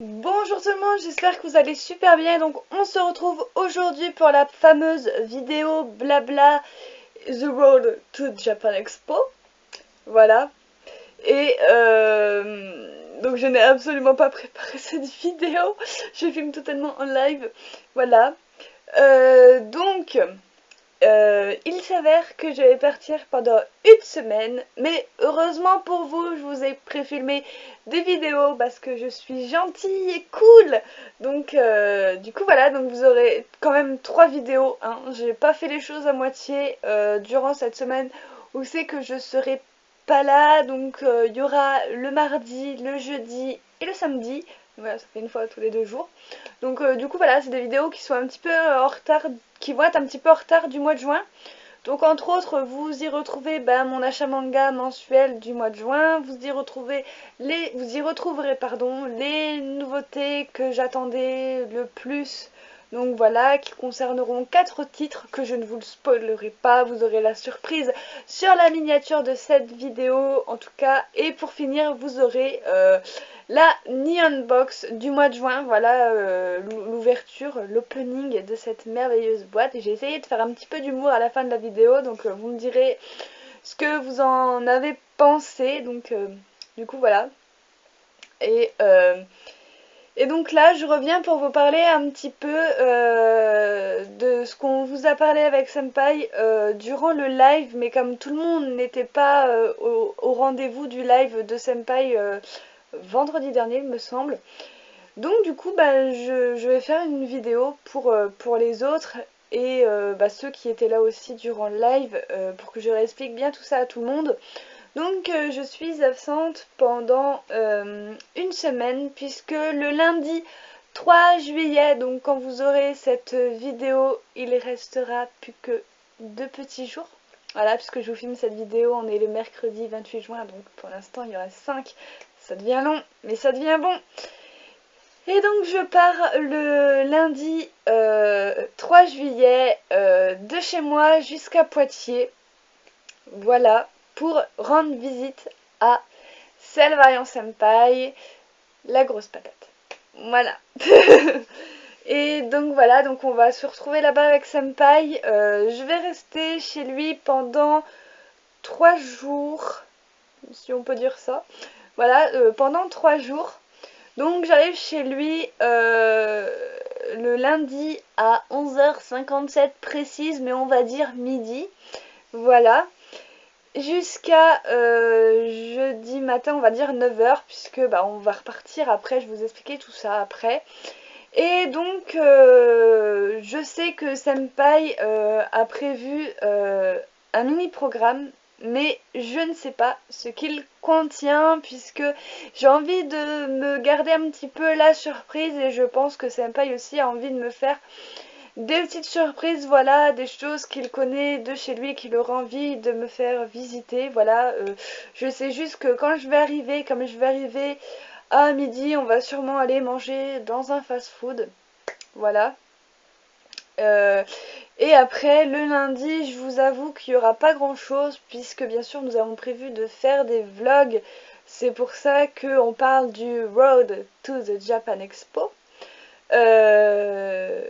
Bonjour tout le monde, j'espère que vous allez super bien. Donc on se retrouve aujourd'hui pour la fameuse vidéo blabla The Road to Japan Expo. Voilà. Et donc je n'ai absolument pas préparé cette vidéo. Je filme totalement en live. Voilà. Donc il s'avère que je vais partir pendant une semaine, mais heureusement pour vous, je vous ai préfilmé des vidéos parce que je suis gentille et cool. Donc du coup voilà, donc vous aurez quand même 3 vidéos, hein. J'ai pas fait les choses à moitié durant cette semaine où c'est que je serai pas là. Donc il y aura le mardi, le jeudi et le samedi. Voilà, ça fait une fois tous les 2 jours. Donc du coup voilà, c'est des vidéos qui sont un petit peu en retard, qui vont être un petit peu en retard du mois de juin. Donc entre autres, vous y retrouvez mon achat manga mensuel du mois de juin, vous y retrouverez les nouveautés que j'attendais le plus. Donc voilà, qui concerneront 4 titres que je ne vous le spoilerai pas, vous aurez la surprise sur la miniature de cette vidéo en tout cas. Et pour finir, vous aurez la Neon Box du mois de juin, voilà l'ouverture, l'opening de cette merveilleuse boîte. Et j'ai essayé de faire un petit peu d'humour à la fin de la vidéo, donc vous me direz ce que vous en avez pensé. Donc du coup voilà. Et, euh, et donc là je reviens pour vous parler un petit peu de ce qu'on vous a parlé avec Senpai durant le live. Mais comme tout le monde n'était pas au rendez-vous du live de Senpai vendredi dernier il me semble. Donc du coup je vais faire une vidéo pour les autres et ceux qui étaient là aussi durant le live pour que je réexplique bien tout ça à tout le monde. Donc je suis absente pendant une semaine puisque le lundi 3 juillet, donc quand vous aurez cette vidéo, il restera plus que 2 petits jours. Voilà, puisque je vous filme cette vidéo, on est le mercredi 28 juin, donc pour l'instant il y en reste 5. Ça devient long, mais ça devient bon. Et donc je pars le lundi 3 juillet de chez moi jusqu'à Poitiers. Voilà, pour rendre visite à Selvaillant Senpai, la grosse patate. Voilà. Et donc voilà, donc on va se retrouver là-bas avec Senpai. Je vais rester chez lui pendant 3 jours, si on peut dire ça. Voilà, pendant 3 jours. Donc j'arrive chez lui le lundi à 11h57 précise, mais on va dire midi. Voilà. Jusqu'à jeudi matin, on va dire 9h, puisque on va repartir après, je vais vous expliquer tout ça après. Et donc je sais que Senpai a prévu un mini-programme, mais je ne sais pas ce qu'il contient puisque j'ai envie de me garder un petit peu la surprise et je pense que Senpai aussi a envie de me faire des petites surprises, voilà, des choses qu'il connaît de chez lui, qu'il aura envie de me faire visiter, voilà. Je sais juste que quand je vais arriver, comme je vais arriver à midi, on va sûrement aller manger dans un fast-food, voilà. Euh, et après, le lundi, je vous avoue qu'il n'y aura pas grand-chose, puisque bien sûr, nous avons prévu de faire des vlogs. C'est pour ça qu'on parle du Road to the Japan Expo. Euh,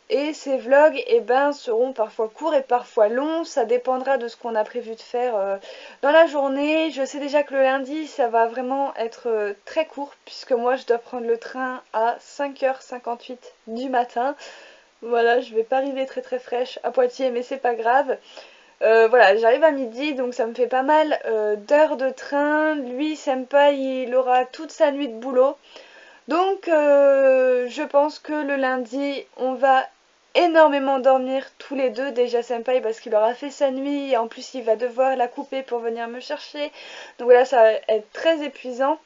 et ces vlogs seront parfois courts et parfois longs, ça dépendra de ce qu'on a prévu de faire dans la journée. Je sais déjà que le lundi ça va vraiment être très court puisque moi je dois prendre le train à 5h58 du matin. Voilà, je vais pas arriver très très fraîche à Poitiers mais c'est pas grave. Voilà, j'arrive à midi donc ça me fait pas mal d'heures de train. Lui, Senpai, il aura toute sa nuit de boulot. Donc je pense que le lundi on va énormément dormir tous les deux. Déjà Senpai parce qu'il aura fait sa nuit et en plus il va devoir la couper pour venir me chercher. Donc voilà, ça va être très épuisant.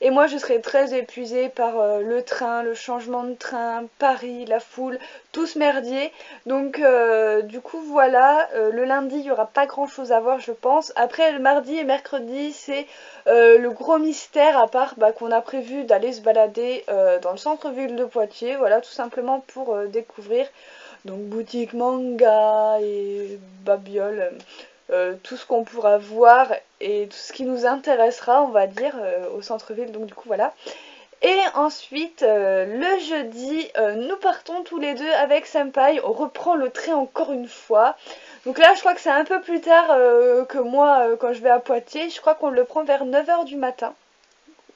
Et moi je serai très épuisée par le train, le changement de train, Paris, la foule, tout ce merdier. Donc du coup voilà, le lundi il n'y aura pas grand chose à voir je pense. Après le mardi et mercredi c'est le gros mystère à part qu'on a prévu d'aller se balader dans le centre-ville de Poitiers. Voilà, tout simplement pour découvrir donc boutique manga et babioles. Tout ce qu'on pourra voir et tout ce qui nous intéressera on va dire au centre-ville, donc du coup voilà. Et ensuite, le jeudi, nous partons tous les deux avec Senpai. On reprend le train encore une fois. Donc là, je crois que c'est un peu plus tard que moi quand je vais à Poitiers. Je crois qu'on le prend vers 9 h du matin.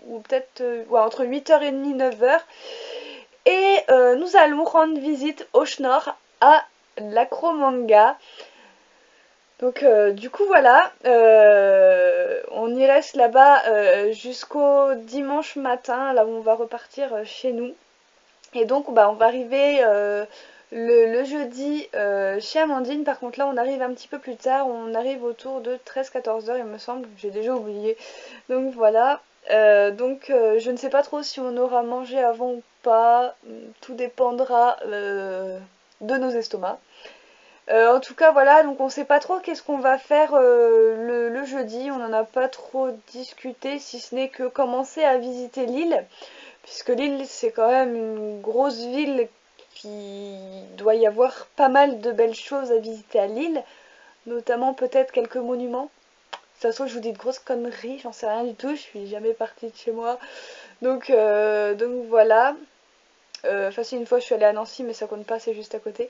Ou peut-être ouais, entre 8h30 et 9 h. Et nous allons rendre visite au Schnorr à l'Acromanga. Donc du coup voilà, on y reste là-bas jusqu'au dimanche matin, là où on va repartir chez nous. Et donc bah, on va arriver le jeudi chez Amandine. Par contre là on arrive un petit peu plus tard, on arrive autour de 13-14 h il me semble, j'ai déjà oublié. Donc voilà, je ne sais pas trop si on aura mangé avant ou pas, tout dépendra de nos estomacs. En tout cas voilà, donc on sait pas trop qu'est-ce qu'on va faire le jeudi, on n'en a pas trop discuté si ce n'est que commencer à visiter l'île, puisque l'île c'est quand même une grosse ville qui doit y avoir pas mal de belles choses à visiter à l'île, notamment peut-être quelques monuments. De toute façon je vous dis de grosses conneries, j'en sais rien du tout, je suis jamais partie de chez moi, donc voilà. Enfin si une fois je suis allée à Nancy mais ça compte pas, c'est juste à côté.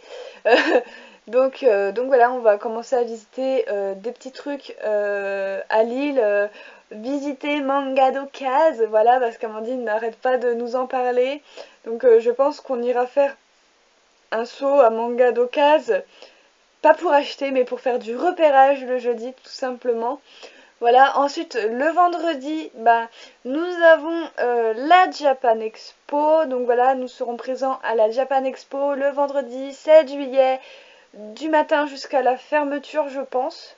Donc voilà, on va commencer à visiter des petits trucs à Lille, visiter Mangado Case, voilà, parce qu'Amandine n'arrête pas de nous en parler. Donc je pense qu'on ira faire un saut à Mangado Case, pas pour acheter mais pour faire du repérage le jeudi tout simplement. Voilà, ensuite le vendredi, bah, nous avons la Japan Expo, donc voilà, nous serons présents à la Japan Expo le vendredi 7 juillet, du matin jusqu'à la fermeture je pense.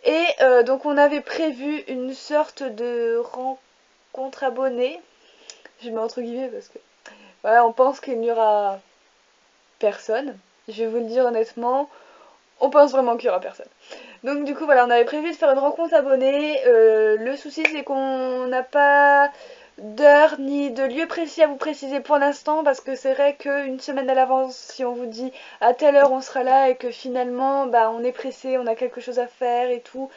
Et donc on avait prévu une sorte de rencontre abonnée, je mets entre guillemets parce que voilà, on pense qu'il n'y aura personne, je vais vous le dire honnêtement, on pense vraiment qu'il n'y aura personne. Donc du coup voilà, on avait prévu de faire une rencontre abonnée, le souci c'est qu'on n'a pas d'heure ni de lieu précis à vous préciser pour l'instant, parce que c'est vrai qu'une semaine à l'avance, si on vous dit à telle heure on sera là et que finalement bah, on est pressé, on a quelque chose à faire et tout,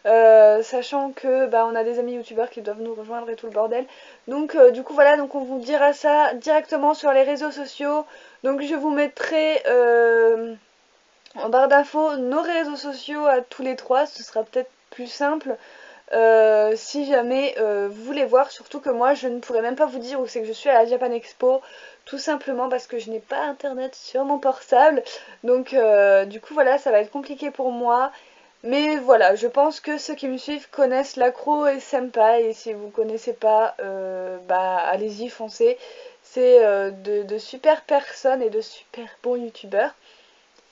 sachant que bah, on a des amis youtubeurs qui doivent nous rejoindre et tout le bordel. Donc du coup voilà, donc on vous dira ça directement sur les réseaux sociaux. Donc je vous mettrai en barre d'infos nos réseaux sociaux à tous les trois, ce sera peut-être plus simple si jamais vous voulez voir, surtout que moi je ne pourrais même pas vous dire où c'est que je suis à la Japan Expo, tout simplement parce que je n'ai pas internet sur mon portable, donc du coup voilà, ça va être compliqué pour moi. Mais voilà, je pense que ceux qui me suivent connaissent l'accro et Senpai, et si vous connaissez pas, bah allez-y, foncez. C'est de super personnes et de super bons youtubeurs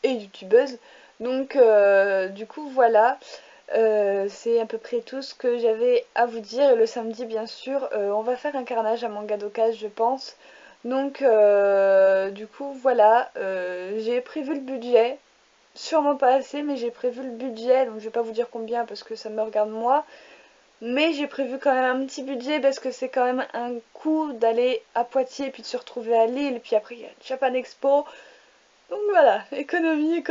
et youtubeuses. Donc du coup voilà, c'est à peu près tout ce que j'avais à vous dire. Et le samedi bien sûr, on va faire un carnage à Mangado Case je pense. Donc du coup voilà, j'ai prévu le budget. Sûrement pas assez, mais j'ai prévu le budget, donc je vais pas vous dire combien parce que ça me regarde moi. Mais j'ai prévu quand même un petit budget parce que c'est quand même un coup d'aller à Poitiers puis de se retrouver à Lille, puis après il y a Japan Expo. Donc voilà, économie.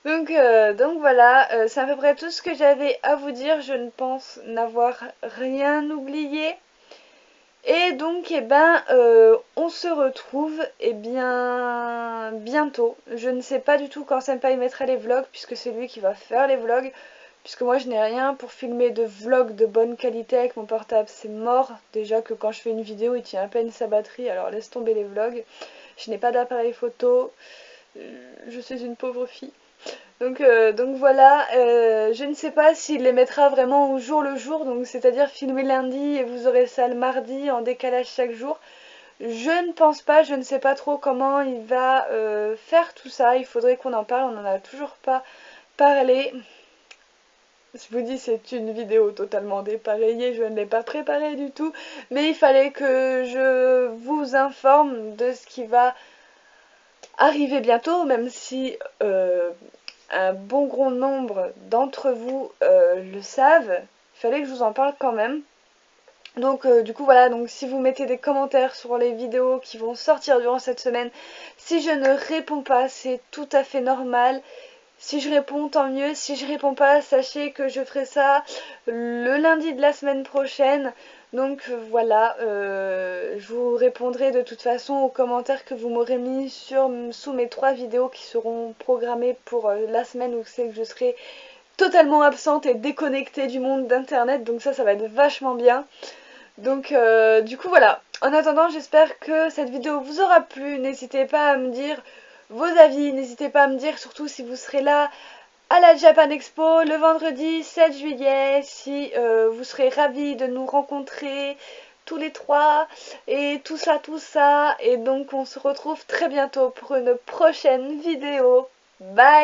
Donc voilà, c'est à peu près tout ce que j'avais à vous dire. Je ne pense n'avoir rien oublié. Et donc, eh ben, on se retrouve, eh bien, bientôt. Je ne sais pas du tout quand Senpai mettra les vlogs, puisque c'est lui qui va faire les vlogs. Puisque moi, je n'ai rien pour filmer de vlogs de bonne qualité avec mon portable, c'est mort. Déjà que quand je fais une vidéo, il tient à peine sa batterie, alors laisse tomber les vlogs. Je n'ai pas d'appareil photo, je suis une pauvre fille. Donc voilà, je ne sais pas s'il les mettra vraiment au jour le jour, donc c'est-à-dire filmer lundi et vous aurez ça le mardi en décalage chaque jour. Je ne pense pas, je ne sais pas trop comment il va faire tout ça, il faudrait qu'on en parle, on n'en a toujours pas parlé. Je vous dis, c'est une vidéo totalement dépareillée, je ne l'ai pas préparée du tout, mais il fallait que je vous informe de ce qui va arriver bientôt, même si un bon gros nombre d'entre vous le savent, il fallait que je vous en parle quand même. Donc du coup voilà, donc si vous mettez des commentaires sur les vidéos qui vont sortir durant cette semaine, si je ne réponds pas, c'est tout à fait normal. Si je réponds, tant mieux. Si je réponds pas, sachez que je ferai ça le lundi de la semaine prochaine. Donc voilà, je vous répondrai de toute façon aux commentaires que vous m'aurez mis sous mes 3 vidéos qui seront programmées pour la semaine où c'est que je serai totalement absente et déconnectée du monde d'internet, donc ça va être vachement bien. Donc du coup voilà, en attendant j'espère que cette vidéo vous aura plu, n'hésitez pas à me dire vos avis, n'hésitez pas à me dire surtout si vous serez là à la Japan Expo le vendredi 7 juillet, si vous serez ravis de nous rencontrer tous les trois et tout ça, et donc on se retrouve très bientôt pour une prochaine vidéo. Bye!